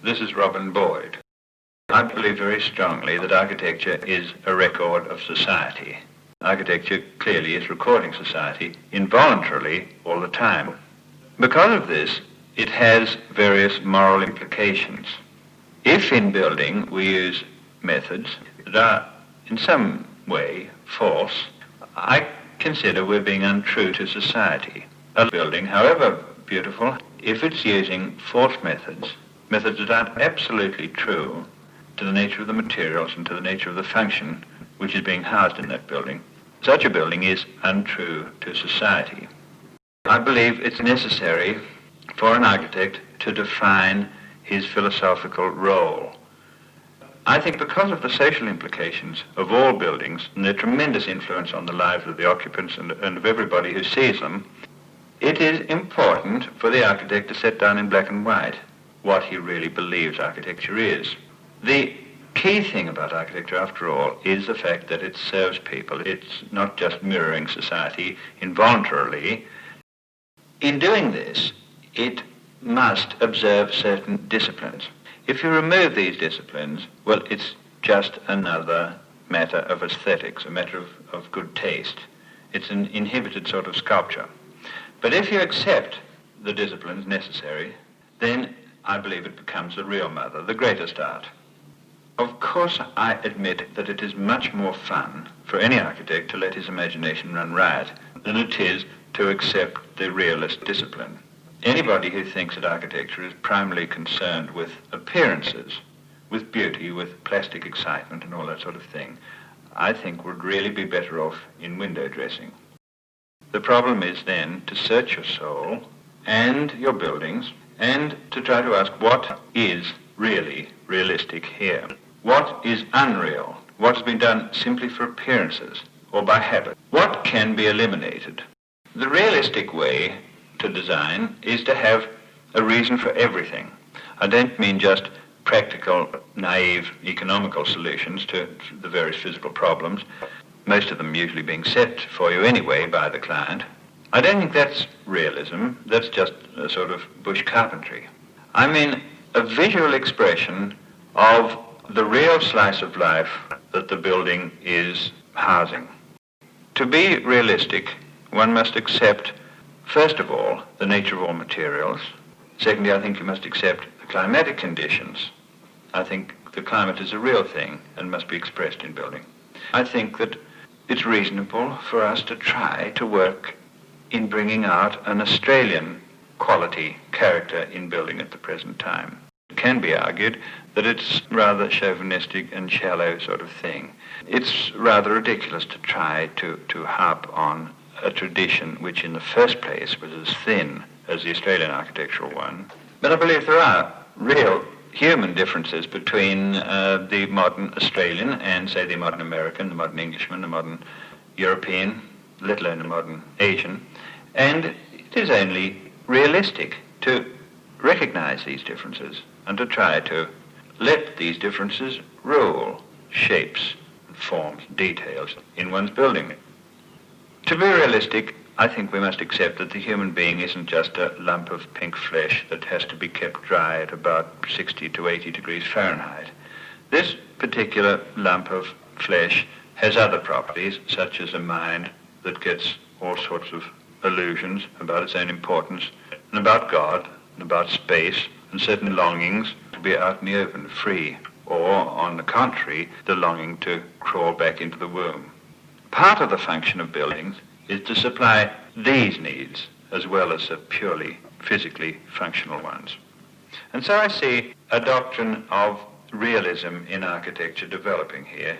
This is Robin Boyd. I believe very strongly that architecture is a record of society. Architecture clearly is recording society involuntarily all the time. Because of this, it has various moral implications. If in building we use methods that are in some way false, I consider we're being untrue to society. A building, however beautiful, if it's using false methods that aren't absolutely true to the nature of the materials and to the nature of the function which is being housed in that building, such a building is untrue to society. I believe it's necessary for an architect to define his philosophical role. I think because of the social implications of all buildings and their tremendous influence on the lives of the occupants and of everybody who sees them, it is important for the architect to set down in black and white what he really believes architecture is. The key thing about architecture, after all, is the fact that it serves people. It's not just mirroring society involuntarily. In doing this, it must observe certain disciplines. If you remove these disciplines, well, it's just another matter of aesthetics, a matter of good taste. It's an inhibited sort of sculpture. But if you accept the disciplines necessary, then I believe it becomes the real mother, the greatest art. Of course, I admit that it is much more fun for any architect to let his imagination run riot than it is to accept the realist discipline. Anybody who thinks that architecture is primarily concerned with appearances, with beauty, with plastic excitement and all that sort of thing, I think would really be better off in window dressing. The problem is then to search your soul and your buildings and to try to ask what is really realistic here. What is unreal? What has been done simply for appearances or by habit? What can be eliminated? The realistic way to design is to have a reason for everything. I don't mean just practical, naive, economical solutions to the various physical problems, most of them usually being set for you anyway by the client. I don't think that's realism. That's just a sort of bush carpentry. I mean a visual expression of the real slice of life that the building is housing. To be realistic, one must accept, first of all, the nature of all materials. Secondly, I think you must accept the climatic conditions. I think the climate is a real thing and must be expressed in building. I think that it's reasonable for us to try to work in bringing out an Australian quality character in building at the present time. It can be argued that it's rather chauvinistic and shallow sort of thing. It's rather ridiculous to try to harp on a tradition which in the first place was as thin as the Australian architectural one. But I believe there are real human differences between the modern Australian and, say, the modern American, the modern Englishman, the modern European, let alone the modern Asian. And it is only realistic to recognize these differences and to try to let these differences rule shapes, forms, details in one's building. To be realistic, I think we must accept that the human being isn't just a lump of pink flesh that has to be kept dry at about 60 to 80 degrees Fahrenheit. This particular lump of flesh has other properties, such as a mind that gets all sorts of illusions about its own importance, and about God, and about space, and certain longings to be out in the open, free, or, on the contrary, the longing to crawl back into the womb. Part of the function of buildings is to supply these needs as well as the purely physically functional ones. And so I see a doctrine of realism in architecture developing here,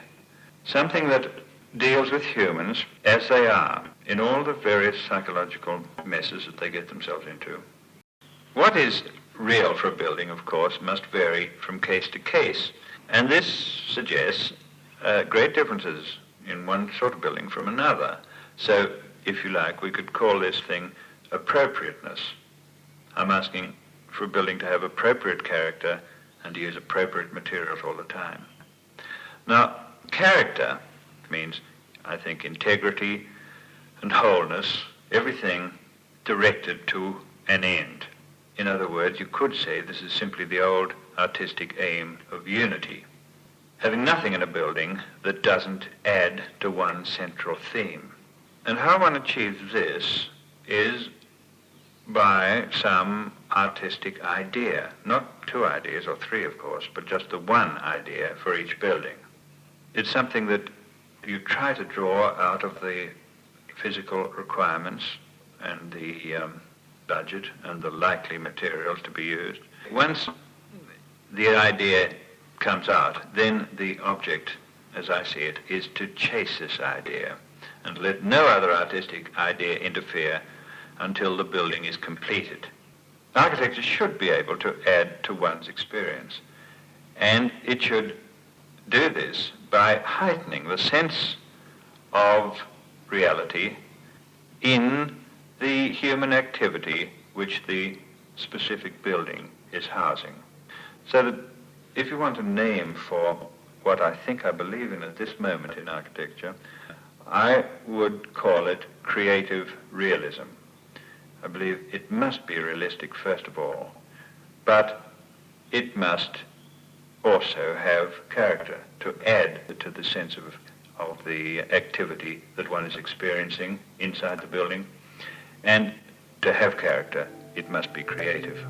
something that deals with humans as they are in all the various psychological messes that they get themselves into. What is real for a building, of course, must vary from case to case, and this suggests great differences in one sort of building from another. So, if you like, we could call this thing appropriateness. I'm asking for a building to have appropriate character and to use appropriate materials all the time. Now, character means, I think, integrity and wholeness, everything directed to an end. In other words, you could say this is simply the old artistic aim of unity. Having nothing in a building that doesn't add to one central theme. And how one achieves this is by some artistic idea, not two ideas or three, of course, but just the one idea for each building. It's something that you try to draw out of the physical requirements and the budget and the likely materials to be used. Once the idea comes out, then the object, as I see it, is to chase this idea and let no other artistic idea interfere until the building is completed. Architecture should be able to add to one's experience, and it should do this by heightening the sense of reality in the human activity which the specific building is housing. So that if you want a name for what I think I believe in at this moment in architecture, I would call it creative realism. I believe it must be realistic first of all, but it must also have character to add to the sense of the activity that one is experiencing inside the building. And to have character, it must be creative.